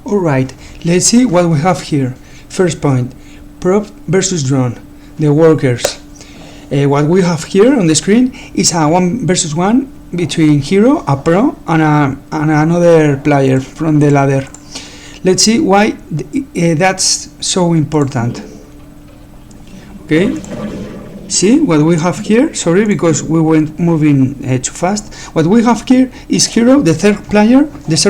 Alright, let's see what we have here. First point, prop versus drone, the workers. What we have here on the screen is a 1 versus 1 between hero, a pro, and another player from the ladder. Let's see why that's so important. Okay, see what we have here. Sorry, because we went moving too fast. What we have here is hero, the third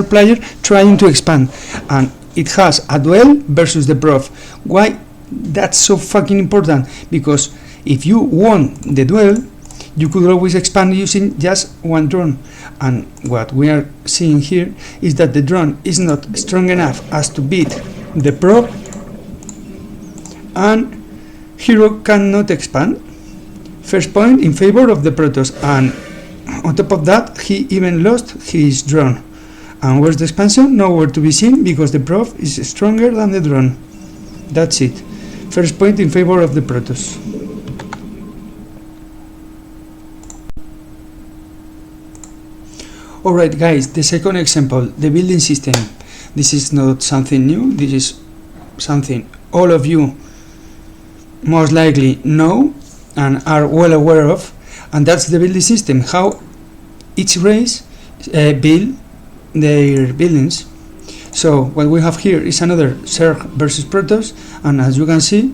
player trying to expand, and it has a duel versus the prof. Why that's so fucking important? Because if you won the duel, you could always expand using just one drone, and what we are seeing here is that the drone is not strong enough as to beat the prof, and hero cannot expand. First point in favor of the Protoss, and on top of that he even lost his drone. And where's the expansion? Nowhere to be seen, because the prof is stronger than the drone. That's it. First point in favor of the Protoss. Alright guys, the second example, the building system. This is not something new, this is something all of you most likely know and are well aware of, and that's the building system, how each race build their buildings. So what we have here is another Zerg versus Protoss, and as you can see,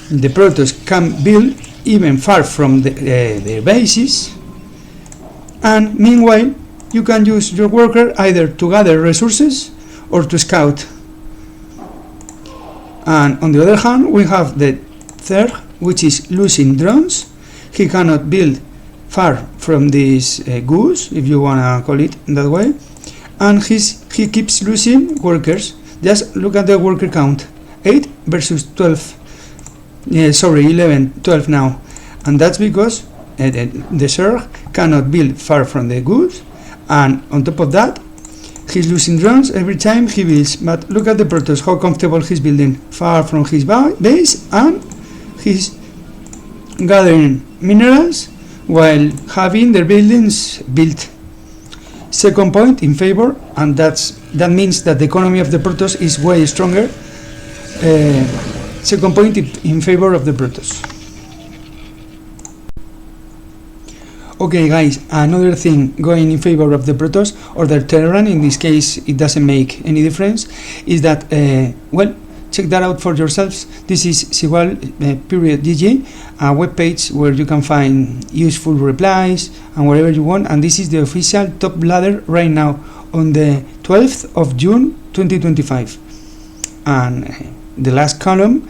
the Protoss can build even far from their bases, and meanwhile you can use your worker either to gather resources or to scout. And on the other hand, we have the Zerg, which is losing drones. He cannot build far from this goose, if you wanna call it that way, and he keeps losing workers. Just look at the worker count, 8 versus 12. Sorry, 11, 12 now, and that's because the Zerg cannot build far from the goose, and on top of that he's losing drones every time he builds. But look at the Protoss, how comfortable he's building, far from his base, and he's gathering minerals while having their buildings built. Second point in favor, and that means that the economy of the Protoss is way stronger. Second point in favor of the Protoss. Okay guys, another thing going in favor of the Protoss, or the Terran, in this case it doesn't make any difference, is that, well, check that out for yourselves. This is Sigual.gg, a webpage where you can find useful replies and whatever you want, and this is the official top ladder right now on the 12th of June 2025, and the last column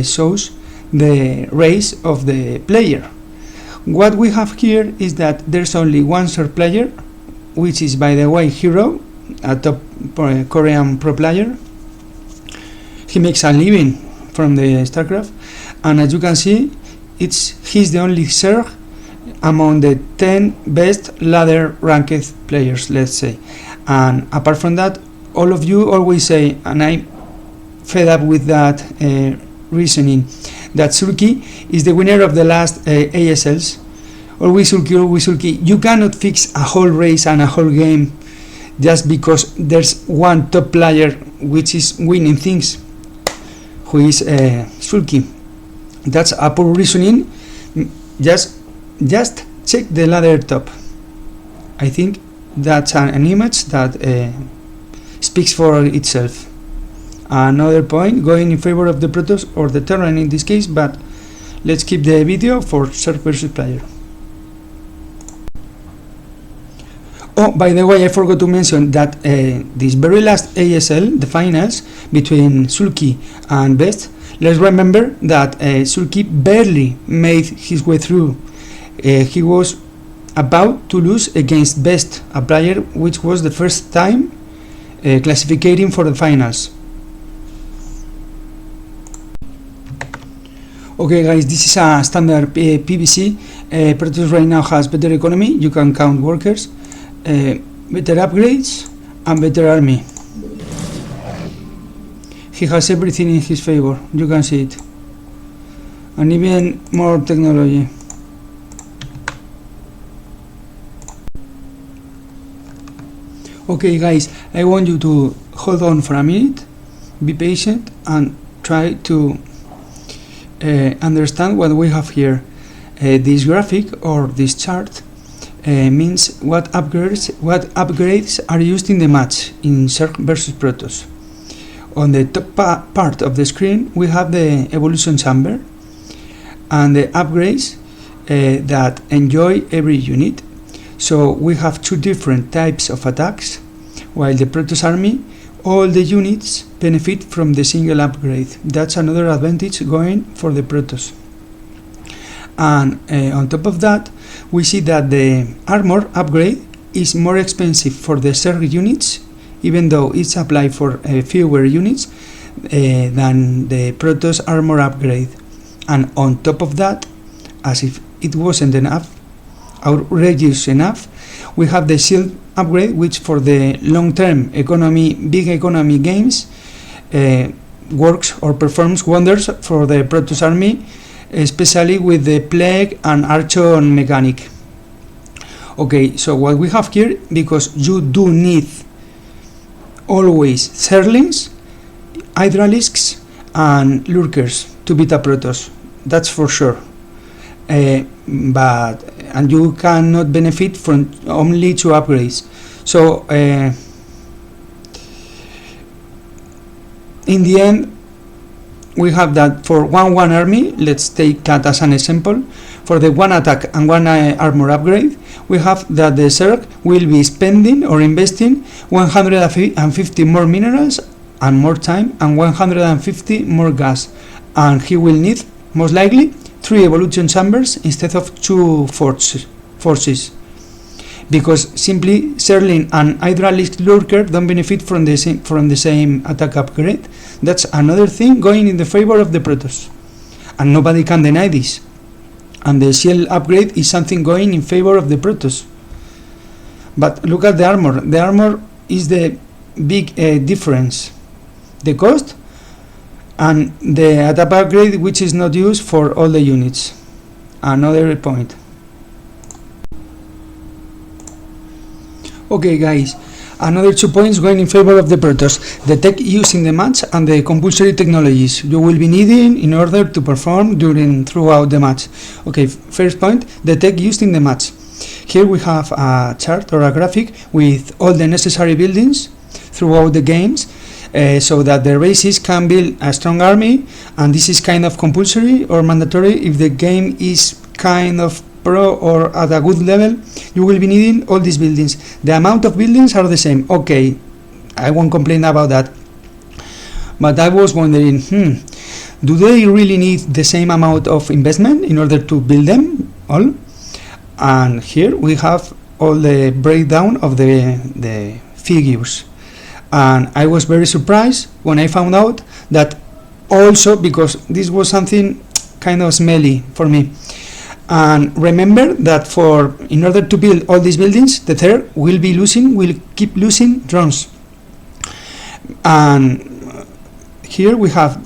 shows the race of the player. What we have here is that there's only one Zerg player, which is, by the way, Hero, a top Korean pro player. He makes a living from the StarCraft, and as you can see, he's the only Zerg among the 10 best ladder ranked players, let's say. And apart from that, all of you always say, and I'm fed up with that reasoning, that Sulky is the winner of the last ASLs. Always Sulky, always Sulky. You cannot fix a whole race and a whole game just because there's one top player which is winning things, who is Sulky. That's a poor reasoning. Just check the ladder top. I think that's an image that speaks for itself. Another point going in favor of the Protoss, or the Terran in this case, but let's keep the video for Zerg versus player. Oh, by the way, I forgot to mention that this very last ASL, the finals between Sulky and Best, let's remember that Sulky barely made his way through. He was about to lose against Best, a player which was the first time classifying for the finals. Okay guys, this is a standard PVC. Protoss right now has better economy, you can count workers, better upgrades, and better army. He has everything in his favor, you can see it, and even more technology. Okay guys, I want you to hold on for a minute, be patient, and try to understand what we have here. This graphic or this chart means what upgrades are used in the match in Zerg versus Protoss. On the top part of the screen we have the evolution chamber and the upgrades that enjoy every unit. So we have two different types of attacks. While the Protoss army, all the units benefit from the single upgrade. That's another advantage going for the Protoss. And on top of that, we see that the armor upgrade is more expensive for the Zerg units, even though it's applied for fewer units than the Protoss armor upgrade. And on top of that, as if it wasn't enough, outrageous enough, we have the shield upgrade, which for the long-term economy, big economy games, works or performs wonders for the Protoss army, especially with the Plague and Archon mechanic. Okay, so what we have here, because you do need always Zerglings, Hydralisks and Lurkers to beat a Protoss, that's for sure. And you cannot benefit from only two upgrades. So in the end, we have that for one army. Let's take that as an example. For the one attack and one armor upgrade, we have that the Zerg will be spending or investing 150 more minerals and more time and 150 more gas, and he will need most likely 3 evolution chambers instead of 2 forces, because simply Zergling and Hydralisk Lurker don't benefit from the same attack upgrade. That's another thing going in the favor of the Protoss, and nobody can deny this. And the shield upgrade is something going in favor of the Protoss. But look at the armor. The armor is the big difference. The cost and the attack upgrade, which is not used for all the units. Another point. Okay guys, another 2 points going in favor of the Protoss: the tech used in the match and the compulsory technologies you will be needing in order to perform throughout the match. Okay, first point, the tech used in the match. Here we have a chart or a graphic with all the necessary buildings throughout the games, so that the races can build a strong army, and this is kind of compulsory or mandatory. If the game is kind of pro or at a good level, you will be needing all these buildings. The amount of buildings are the same. Okay, I won't complain about that. But I was wondering, do they really need the same amount of investment in order to build them all? And here we have all the breakdown of the figures. And I was very surprised when I found out that also, because this was something kind of smelly for me. And remember that in order to build all these buildings, the Zerg will keep losing drones. And here we have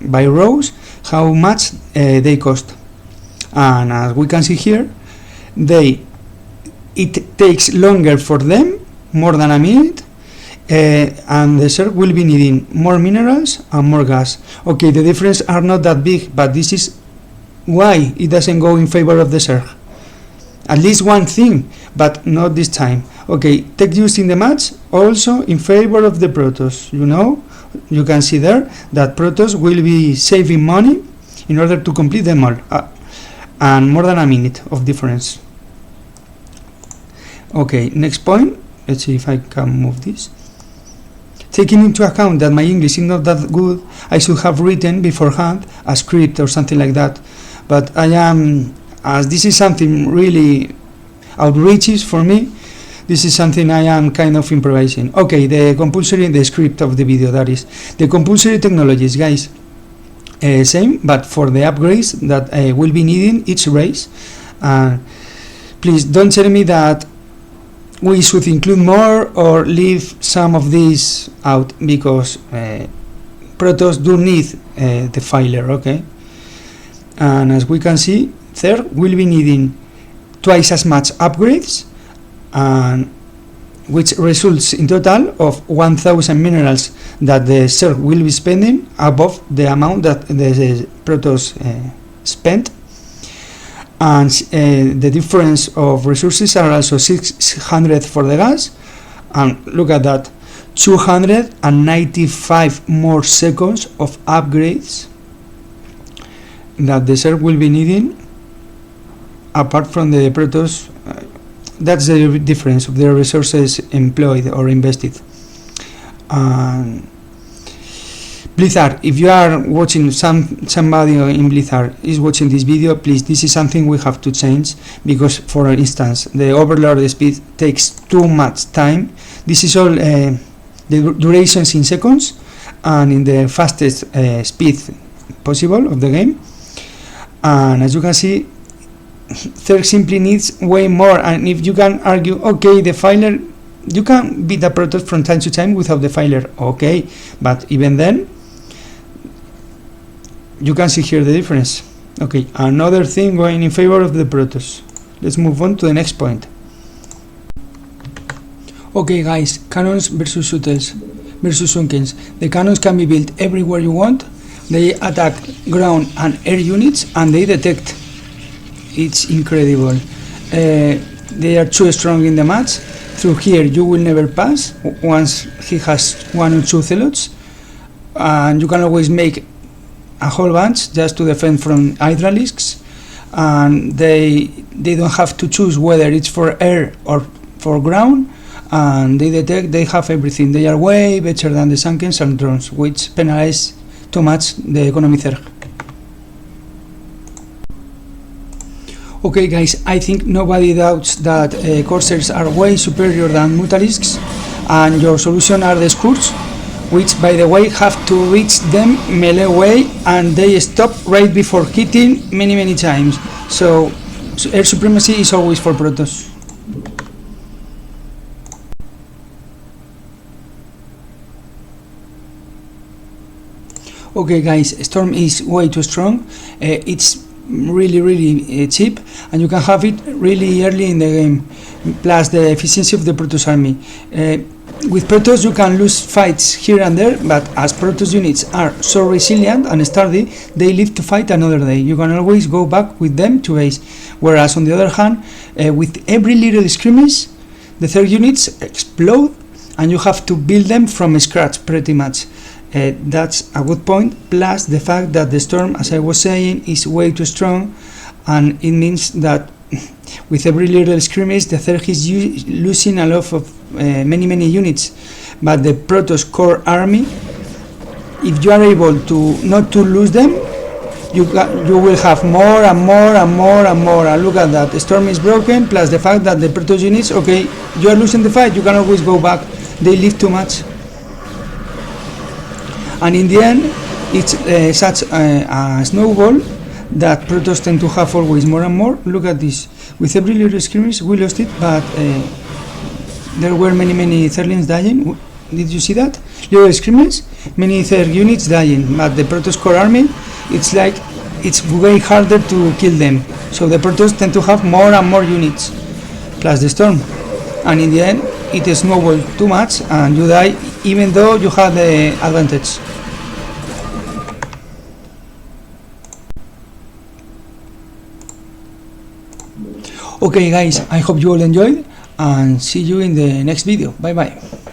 by rows how much they cost. And as we can see here, it takes longer for them, more than a minute, and the Zerg will be needing more minerals and more gas. Okay, the difference are not that big, but this is why it doesn't go in favor of the Zerg. At least one thing, but not this time. Okay, tech used in the match also in favor of the Protoss. You can see there that Protoss will be saving money in order to complete them all, and more than a minute of difference. Okay, next point. Let's see if I can move this. Taking into account that my English is not that good, I should have written beforehand a script or something like that. But as this is something really outrageous for me, this is something I am kind of improvising. Okay, the script of the video, that is. The compulsory technologies, guys. Same, but for the upgrades that will be needing each race. Please don't tell me that we should include more or leave some of these out, because Protoss do need the filer, okay? And as we can see, Zerg will be needing twice as much upgrades, and which results in total of 1000 minerals that the Zerg will be spending above the amount that the Protoss spent. And the difference of resources are also 600 for the gas, and look at that, 295 more seconds of upgrades that the Zerg will be needing apart from the Protoss. That's the difference of the resources employed or invested. Blizzard, if you are watching, somebody in Blizzard is watching this video, please, this is something we have to change, because for instance the overlord speed takes too much time. This is all the durations in seconds and in the fastest speed possible of the game, and as you can see, Zerg simply needs way more. And if you can argue, okay, the filer, you can beat the Protoss from time to time without the filer, okay, but even then you can see here the difference. Okay, another thing going in favor of the Protoss. Let's move on to the next point. Okay guys, cannons versus shuttles versus Sunkens. The cannons can be built everywhere you want. They attack ground and air units and they detect. It's incredible. They are too strong in the match. Through here you will never pass once he has 1 or 2 zealots, and you can always make a whole bunch just to defend from hydralisks, and they don't have to choose whether it's for air or for ground, and they detect. They have everything. They are way better than the Sunkens and drones, which penalize too much the economy Zerg. Okay guys, I think nobody doubts that Corsairs are way superior than Mutalisks, and your solution are the Scourge, which by the way have to reach them melee way, and they stop right before hitting many times. So air supremacy is always for Protoss. Okay guys, Storm is way too strong. It's really cheap, and you can have it really early in the game, plus the efficiency of the Protoss army. With Protoss you can lose fights here and there, but as Protoss units are so resilient and sturdy, they live to fight another day. You can always go back with them to base, whereas on the other hand, with every little skirmish the Zerg units explode and you have to build them from scratch pretty much. That's a good point, plus the fact that the Storm, as I was saying, is way too strong, and it means that with every little skirmish the Zerg is losing a lot of many units. But the Protoss core army, if you are able to not to lose them, you will have more and more. And look at that, the Storm is broken, plus the fact that the Protoss units, okay, you are losing the fight, you can always go back, they live too much. And in the end, it's such a snowball that Protoss tend to have always more and more. Look at this. With every little skirmish, we lost it, but there were many Zerglings dying. Did you see that? Little skirmish, many Zerg units dying, but the Protoss core army, it's like it's way harder to kill them. So the Protoss tend to have more and more units, plus the Storm. And in the end, it snowballs too much, and you die even though you have the advantage. Okay guys, I hope you all enjoyed, and see you in the next video. Bye bye.